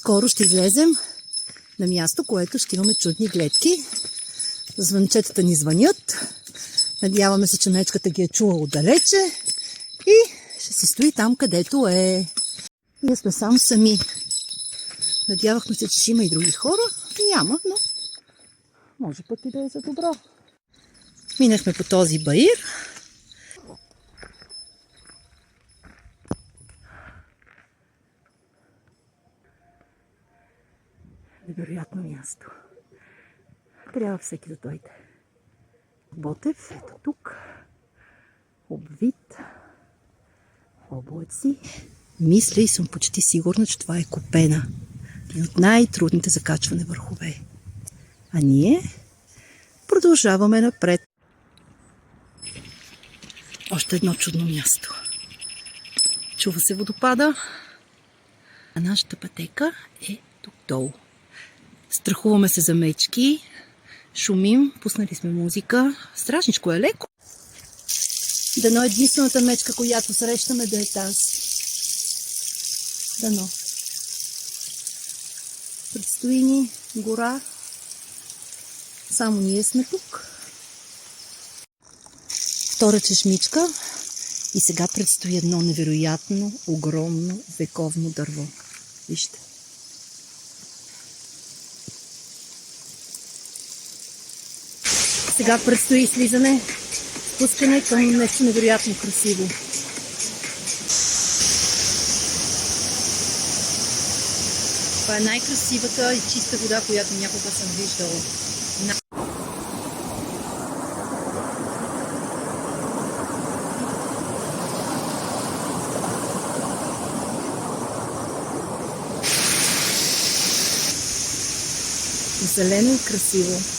скоро ще излезем на място, което ще имаме чудни гледки. Звънчетата ни звънят. Надяваме се, че мечката ги е чула отдалече и ще си стои там, където е. Ние сме само сами. Надявахме се, че ще има и други хора. Няма, но може пък и да е за добро. Минахме по този баир. Невероятно място. Трябва всеки да дойде. Ботев, ето тук. Обвит. Облаци. Мисля и съм почти сигурна, че това е Купена. И от най-трудните за качване върхове. А ние продължаваме напред. Още едно чудно място. Чува се водопада. А нашата пътека е тук долу. Страхуваме се за мечки. Шумим. Пуснали сме музика. Страшничко е, леко. Дано единствената мечка, която срещаме, да е тази. Дано. Предстои ни гора. Само ние сме тук. Втора чешмичка. И сега предстои едно невероятно, огромно, вековно дърво. Вижте. Сега предстои слизане, спускане към нещо невероятно красиво. Това е най-красивата и чиста вода, която някога съм виждала. Зелено и красиво.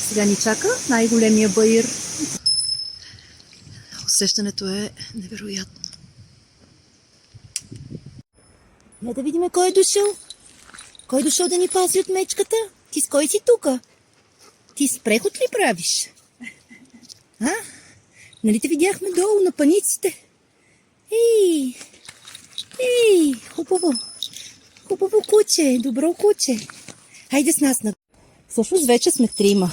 Сега ни чака най-големия баир. Усещането е невероятно. Я да видим кой е дошъл. Кой е дошъл да ни пази от мечката? Ти с кой си тука? Ти с преход ли правиш? А? Нали те видяхме долу на паниците? Ей, хубаво. Хубаво куче, добро куче. Хайде с нас. Всъщност вече сме трима.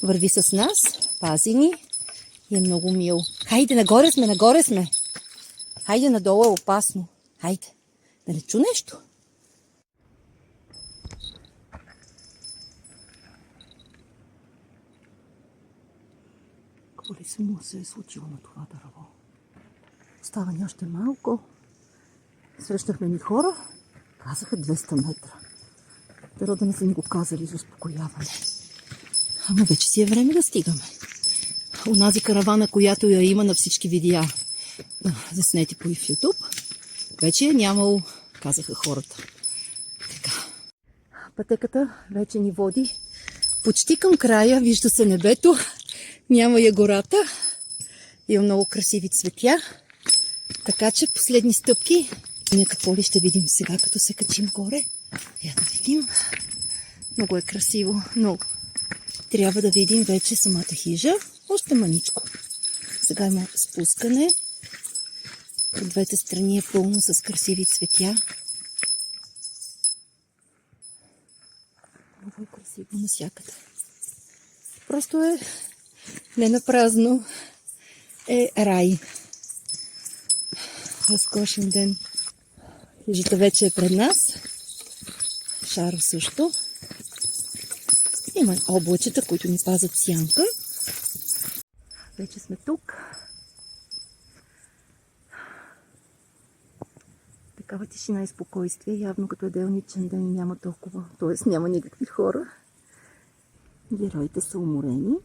Върви с нас, пази ни и е много мил. Хайде, нагоре сме. Хайде, надолу е опасно. Хайде, да не чу нещо. Какво ли му се е случило на това дърво? Остава ни още малко. Срещнахме ни хора. Казаха 200 метра. Дано да не са ни го казали за успокояване. Ама вече си е време да стигаме. Онази каравана, която я има на всички видеа, заснети по и в YouTube, вече е нямало, казаха хората. Така. Пътеката вече ни води почти към края. Вижда се небето. Няма я гората. Има много красиви цветя. Така че последни стъпки. Ние какво ли ще видим сега, като се качим горе? Я да видим. Много е красиво. Много. Трябва да видим вече самата хижа. Още маничко. Сега има спускане. От двете страни е пълно с красиви цветя. Много е красиво навсякъде. Просто е не напразно. Е рай. Разкошен ден. Хижата вече е пред нас. Шаро също. Има облачета, които ни пазят сянка. Вече сме тук. Такава тишина и спокойствие. Явно като е делничен ден няма толкова. Т.е. няма никакви хора. Героите са уморени.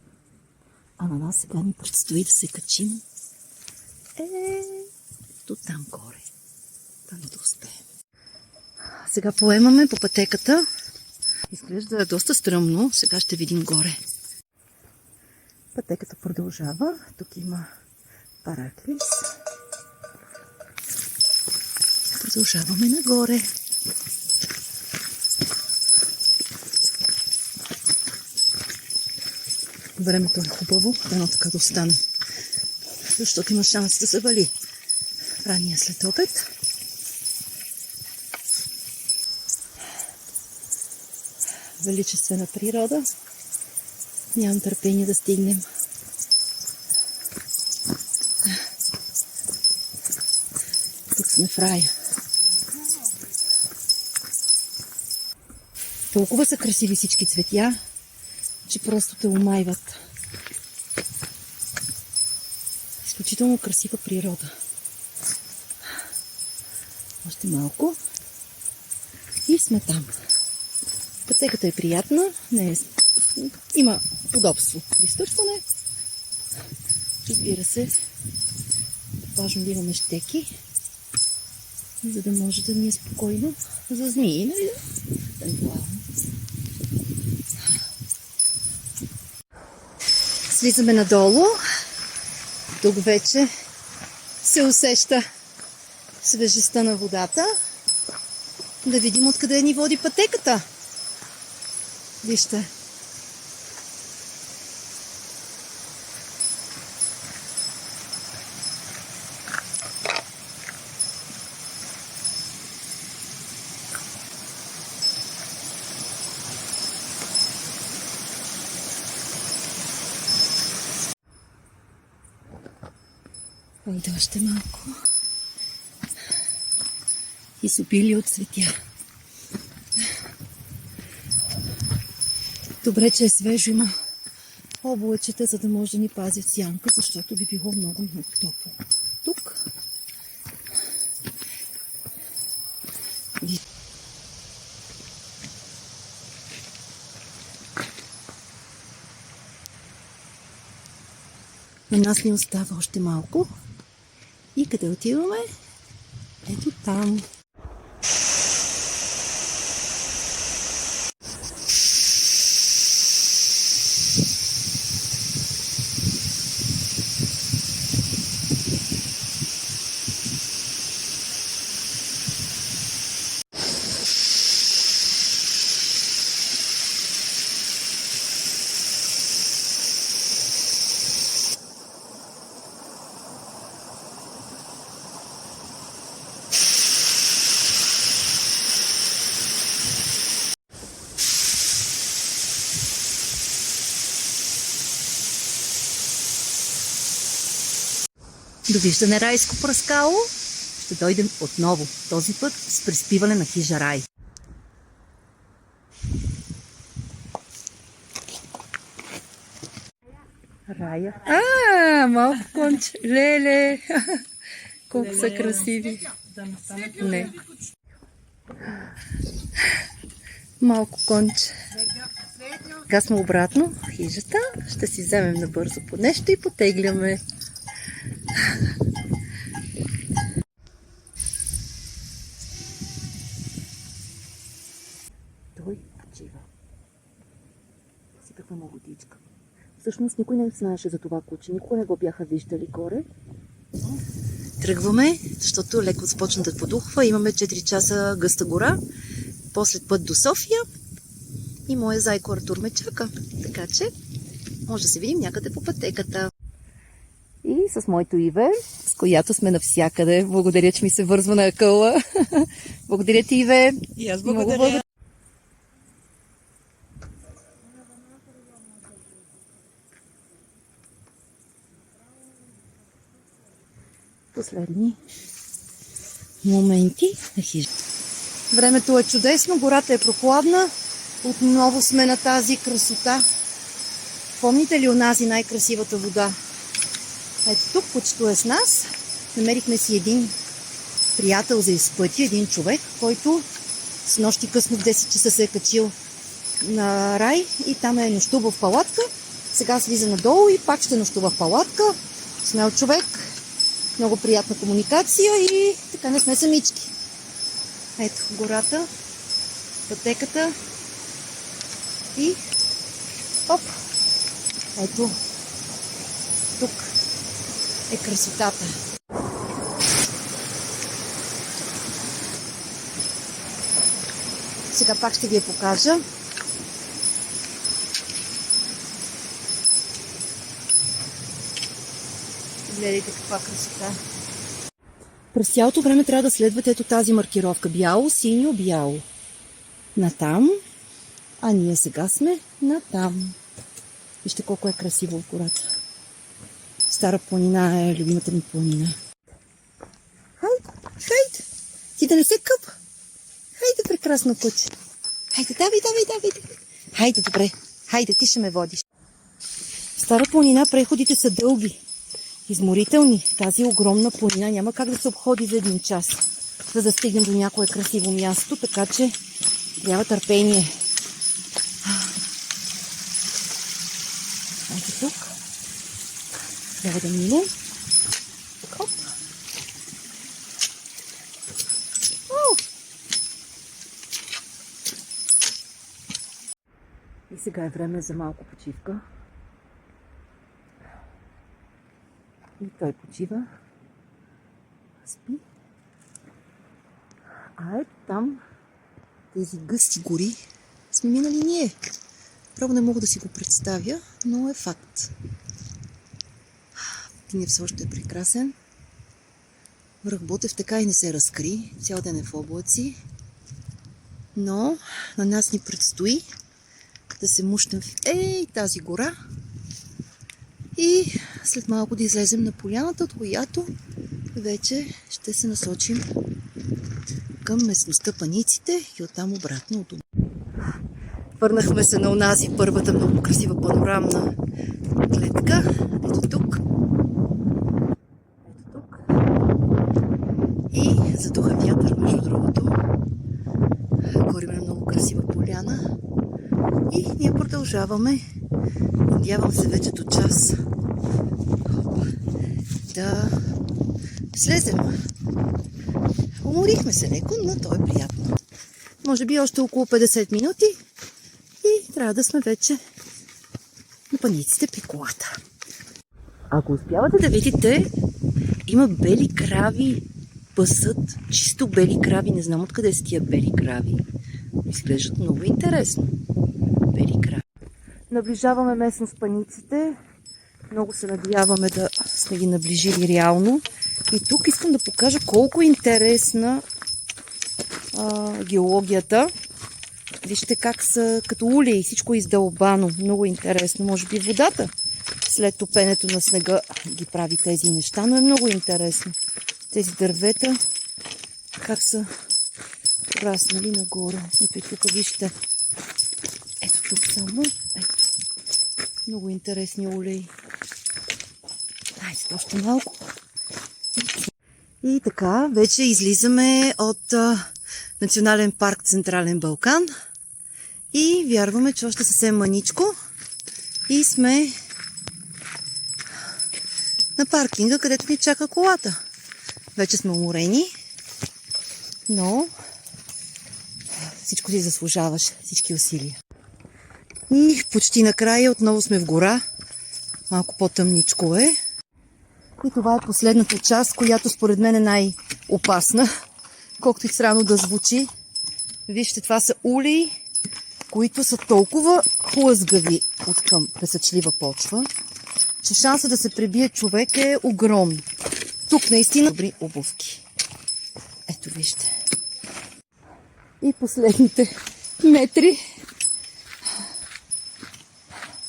А на нас сега ни предстои да се качим. До там горе. Да не да успеем. Сега поемаме по пътеката. Изглежда доста стръмно. Сега ще видим горе. Пътеката продължава. Тук има параклис. Продължаваме нагоре. Времето е хубаво. Дано така да остане. Защото има шанс да се вали. ранния следобед. Величествена природа. Нямам търпение да стигнем. Тук сме в рая. Толкова са красиви всички цветя, че просто те умайват. Изключително красива природа. Още малко и сме там. Пътеката е приятна, има удобство при стъпване. Разбира се, важно да имаме щеки, за да може да ни е спокойно за змии, нали? Евентуално. Слизаме надолу. Тук вече се усеща свежестта на водата. Да видим откъде ни води пътеката. Вижте. Айде още малко. Изобилие от цветя. Добре, че е свежо, има облачета, за да може да ни пазят сянка, защото би било много, много топло. Тук. На нас ни остава още малко. И къде отиваме? Ето там. Довиждане райско пръскало. Ще дойдем отново. Този път с приспиване на хижа рай. Рая. Малко конче. Леле. Колко са красиви. Не. Малко конче. Сега сме обратно в хижата. Ще си вземем набързо по нещо и потегляме. Той почива. Си каква водичка. Всъщност никой не знаеше за това куче. Никога не го бяха виждали горе. Тръгваме, защото леко започна да подухва. Имаме 4 часа гъста гора. После път до София. И моя зайко Артур ме чака. Така че може да се видим някъде по пътеката. И с моето Иве, с която сме навсякъде. Благодаря, че ми се вързва на акъла. Благодаря ти, Иве. И аз благодаря. Последни моменти на хижата. Времето е чудесно, гората е прохладна. Отново сме на тази красота. Помните ли онази най-красивата вода? Ето тук, кучето е с нас. Намерихме си един приятел за изпътя, един човек, който с нощи късно в 10 часа се е качил на рай и там е нощува в палатка. Сега слиза надолу и пак ще нощува в палатка. Смел човек, много приятна комуникация и така не сме самички. Ето гората, пътеката и оп! Ето тук е красотата. Сега пак ще ви я покажа. Гледайте каква красота. През цялото време трябва да следвате ето тази маркировка. Бяло, синьо, бяло. Натам. А ние сега сме натам. Вижте колко е красиво в гората. Стара планина е любимата ми планина. Хайде! Ти да не се къп! Хайде, прекрасно куче! Хайде, давай! Хайде, добре! Хайде, ти ще ме водиш! В Стара планина преходите са дълги, изморителни. Тази огромна планина няма как да се обходи за един час, за да стигнем до някое красиво място, така че трябва търпение. Ето тук. Трябва да минем. Хоп. И сега е време за малко почивка. И той почива. Спи. А ето там, тези гъсти гори, сме минали ние. Право не мога да си го представя, но е факт. Денят все още е прекрасен. Връх Ботев така и не се разкри. Цял ден е в облаци. Но на нас ни предстои да се мушнем в тази гора и след малко да излезем на поляната, от която вече ще се насочим към местността Паниците и оттам обратно от дома. Върнахме се на онази първата много красива панорамна гледка. Ето тук. И задуха вятър, между другото. Горим на много красива поляна. И ние продължаваме. Надявам се вече до час да слезем. Уморихме се леко, но то е приятно. Може би още около 50 минути и трябва да сме вече на Паниците при колата. Ако успявате да видите, има бели крави пасат, чисто бели крави. Не знам откъде са тия бели крави. Изглеждат много интересно. Бели крави. Наближаваме местност Паниците. Много се надяваме да сме ги наближили реално. И тук искам да покажа колко е интересна геологията. Вижте как са като улеи, всичко е издълбано. Много интересно. Може би водата след топенето на снега ги прави тези неща, но е много интересно. Тези дървета как са раснали нагоре. Ето и тук вижте. Ето тук само. Ето. Много интересни улеи. Айде, още малко. И така, вече излизаме от Национален парк Централен Балкан и вярваме, че още съвсем маничко и сме на паркинга, където ни чака колата. Вече сме уморени, но всичко си заслужаваше, всички усилия. И почти накрая отново сме в гора, малко по-тъмничко е. И това е последната част, която според мен е най-опасна, колкото и странно да звучи. Вижте, това са улеи, които са толкова хлъзгави от към песъчлива почва, че шанса да се пребие човек е огромен. Тук наистина добри обувки. Ето вижте. И последните метри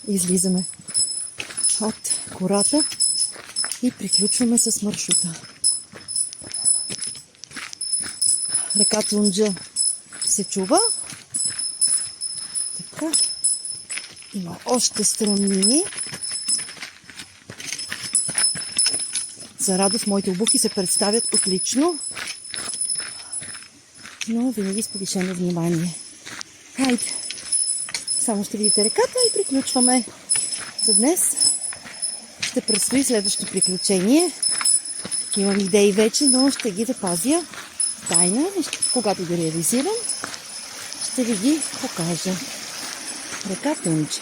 излизаме от гората и приключваме с маршрута. Река Тунджа се чува. Така. Има още стръмнини. За радост, моите обувки се представят отлично, но винаги с повишено внимание. Хайде! Само ще видите реката и приключваме за днес. Ще предстои следващото приключение. Имам идеи вече, но ще ги запазя тайна. Когато ги реализирам, ще ви ги покажа. Река Тунджа.